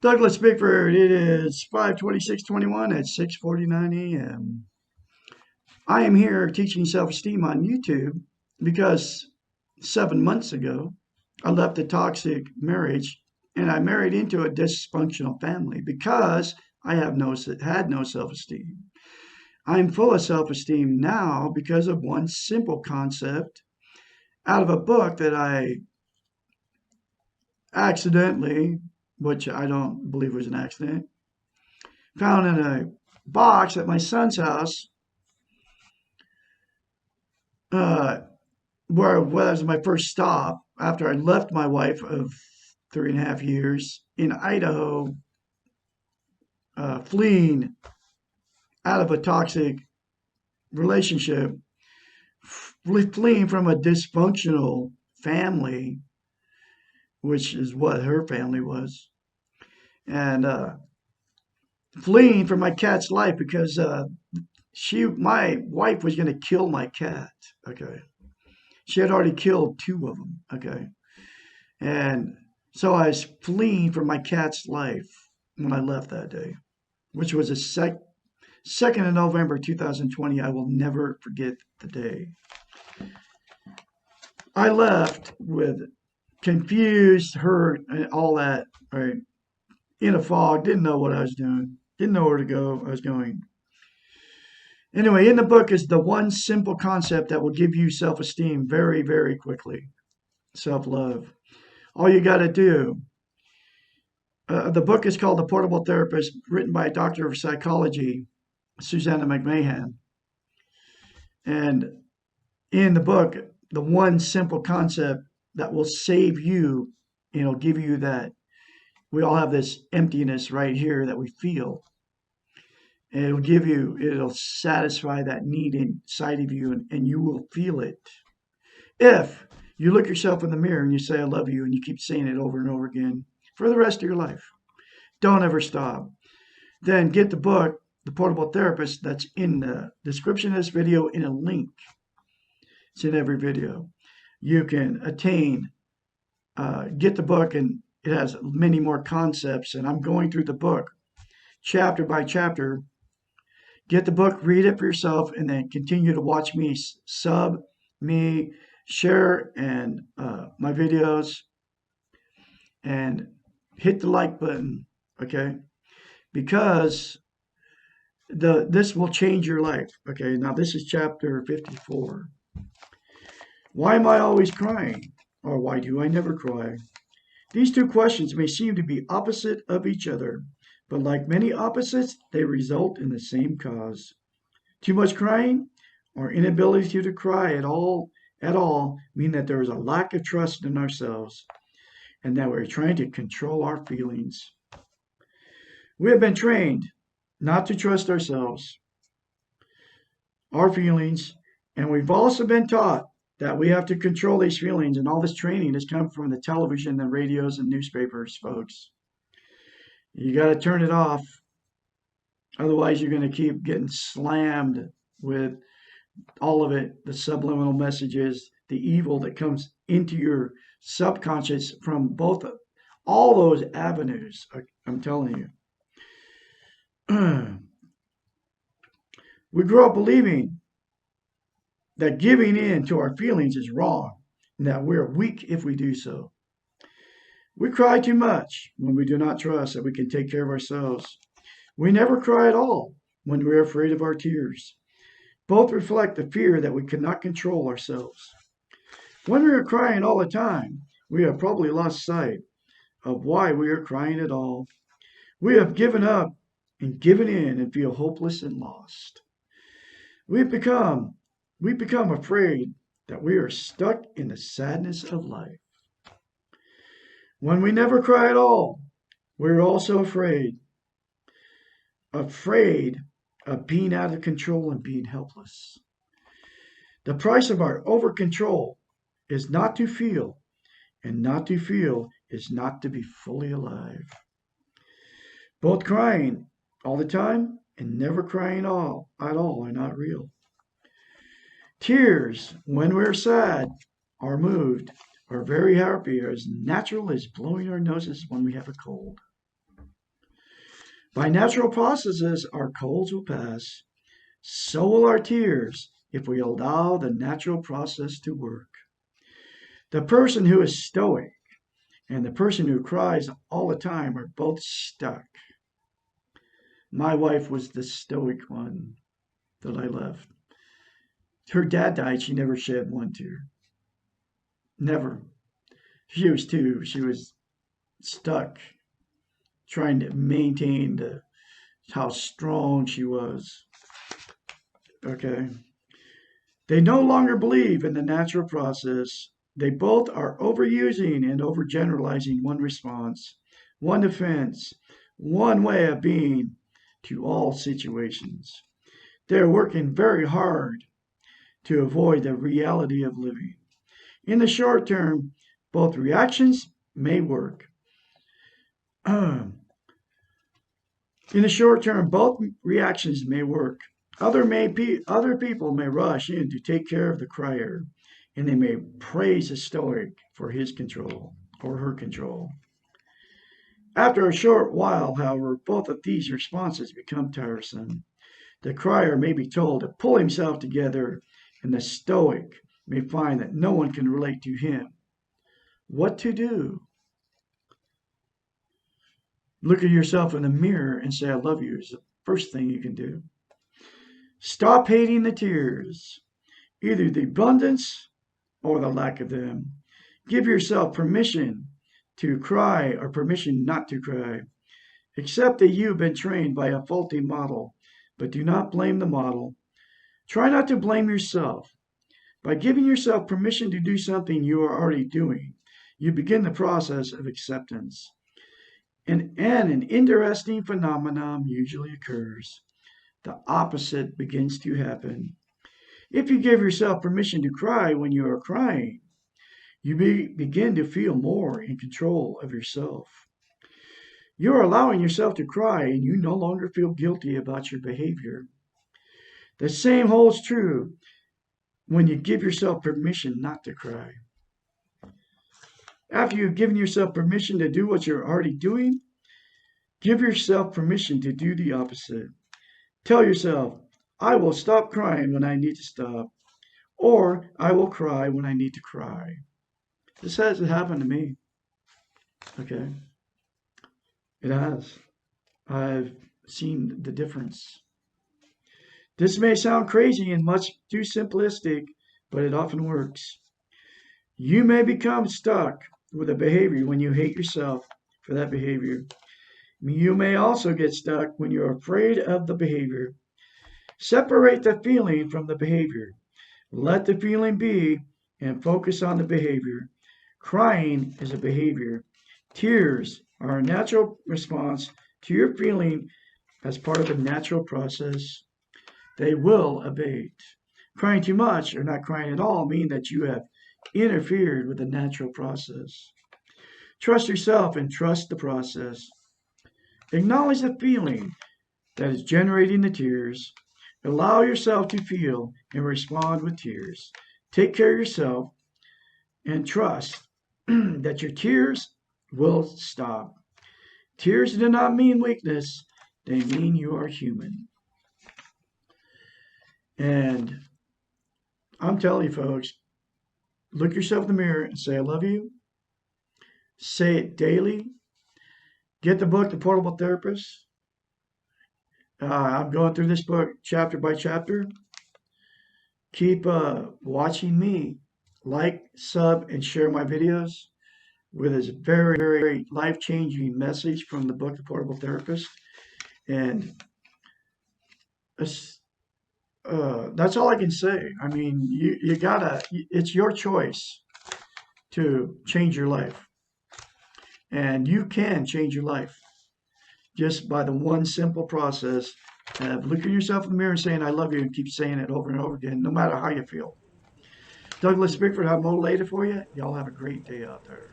Douglas Bickford, it is 5:26:21 at 6:49 a.m. I am here teaching self-esteem on YouTube because 7 months ago I left a toxic marriage and I married into a dysfunctional family because I had no self-esteem. I'm full of self-esteem now because of one simple concept out of a book that I accidentally, which I don't believe was an accident, found in a box at my son's house, uh, where was my first stop after I left my wife of 3.5 years in Idaho, fleeing out of a toxic relationship, fleeing from a dysfunctional family, which is what her family was, and fleeing from my cat's life because my wife was going to kill my cat. Okay, she had already killed two of them. Okay, and so I was fleeing from my cat's life when I left that day, which was a 2nd of November 2020. I will never forget the day. I left with confused, hurt, and all that, right? In a fog, didn't know what I was doing, didn't know where to go. I was going. Anyway, in the book is the one simple concept that will give you self esteem very, very quickly: self love. All you got to do. The book is called The Portable Therapist, written by a doctor of psychology, Susanna McMahon. And in the book, the one simple concept that will save you, give you that. We all have this emptiness right here that we feel. And it'll satisfy that need inside of you, and you will feel it. If you look yourself in the mirror and you say, I love you, and you keep saying it over and over again for the rest of your life, don't ever stop. Then get the book, The Portable Therapist, that's in the description of this video in a link. It's in every video. You can get the book, and it has many more concepts. And I'm going through the book chapter by chapter. Get the book, read it for yourself, and then continue to watch me share and my videos, and hit the like button, okay? Because this will change your life. Okay, now this is chapter 54. Why am I always crying? Or why do I never cry? These two questions may seem to be opposite of each other, but like many opposites, they result in the same cause. Too much crying or inability to cry at all mean that there is a lack of trust in ourselves and that we're trying to control our feelings. We have been trained not to trust ourselves, our feelings, and we've also been taught that we have to control these feelings, and all this training has come from the television, the radios, and newspapers, folks. You got to turn it off. Otherwise, you're going to keep getting slammed with all of it, the subliminal messages, the evil that comes into your subconscious from all those avenues. I'm telling you. We grow up believing that giving in to our feelings is wrong and that we're weak if we do so. We cry too much when we do not trust that we can take care of ourselves. We never cry at all when we're afraid of our tears. Both reflect the fear that we cannot control ourselves. When we are crying all the time, we have probably lost sight of why we are crying at all. We have given up and given in and feel hopeless and lost. We become afraid that we are stuck in the sadness of life. When we never cry at all, we're also afraid of being out of control and being helpless. The price of our over-control is not to feel, and not to feel is not to be fully alive. Both crying all the time and never crying at all are not real. Tears, when we're sad or moved, are very happy, are as natural as blowing our noses when we have a cold. By natural processes, our colds will pass. So will our tears if we allow the natural process to work. The person who is stoic and the person who cries all the time are both stuck. My wife was the stoic one that I left. Her dad died. She never shed one tear. Never. She was too. She was stuck trying to maintain how strong she was. Okay. They no longer believe in the natural process. They both are overusing and overgeneralizing one response, one defense, one way of being to all situations. They're working very hard to avoid the reality of living. In the short term, both reactions may work. In the short term, both reactions may work. Other people may rush in to take care of the crier, and they may praise the stoic for his control or her control. After a short while, however, both of these responses become tiresome. The crier may be told to pull himself together, and the stoic may find that no one can relate to him. What to do? Look at yourself in the mirror and say, I love you, is the first thing you can do. Stop hating the tears, either the abundance or the lack of them. Give yourself permission to cry or permission not to cry. Accept that you've been trained by a faulty model, but do not blame the model. Try not to blame yourself. By giving yourself permission to do something you are already doing, you begin the process of acceptance. And an interesting phenomenon usually occurs. the opposite begins to happen. If you give yourself permission to cry when you are crying, you begin to feel more in control of yourself. You're allowing yourself to cry and you no longer feel guilty about your behavior. The same holds true when you give yourself permission not to cry. After you've given yourself permission to do what you're already doing, give yourself permission to do the opposite. Tell yourself, I will stop crying when I need to stop, or I will cry when I need to cry. This hasn't happened to me. Okay? It has. I've seen the difference. This may sound crazy and much too simplistic, but it often works. You may become stuck with a behavior when you hate yourself for that behavior. You may also get stuck when you're afraid of the behavior. Separate the feeling from the behavior. Let the feeling be and focus on the behavior. Crying is a behavior. Tears are a natural response to your feeling as part of a natural process. They will abate. Crying too much or not crying at all mean that you have interfered with the natural process. Trust yourself and trust the process. Acknowledge the feeling that is generating the tears. Allow yourself to feel and respond with tears. Take care of yourself and trust that your tears will stop. Tears do not mean weakness, they mean you are human. And I'm telling you, folks, look yourself in the mirror and say, I love you. Say it daily. Get the book, The Portable Therapist. I'm going through this book chapter by chapter. Keep watching me. Like, sub, and share my videos with this very, very life-changing message from the book, The Portable Therapist. And that's all I can say. I mean, you gotta, it's your choice to change your life. And you can change your life just by the one simple process of looking yourself in the mirror and saying, I love you, and keep saying it over and over again, no matter how you feel. Douglas Bickford, I'm motivated for you. Y'all have a great day out there.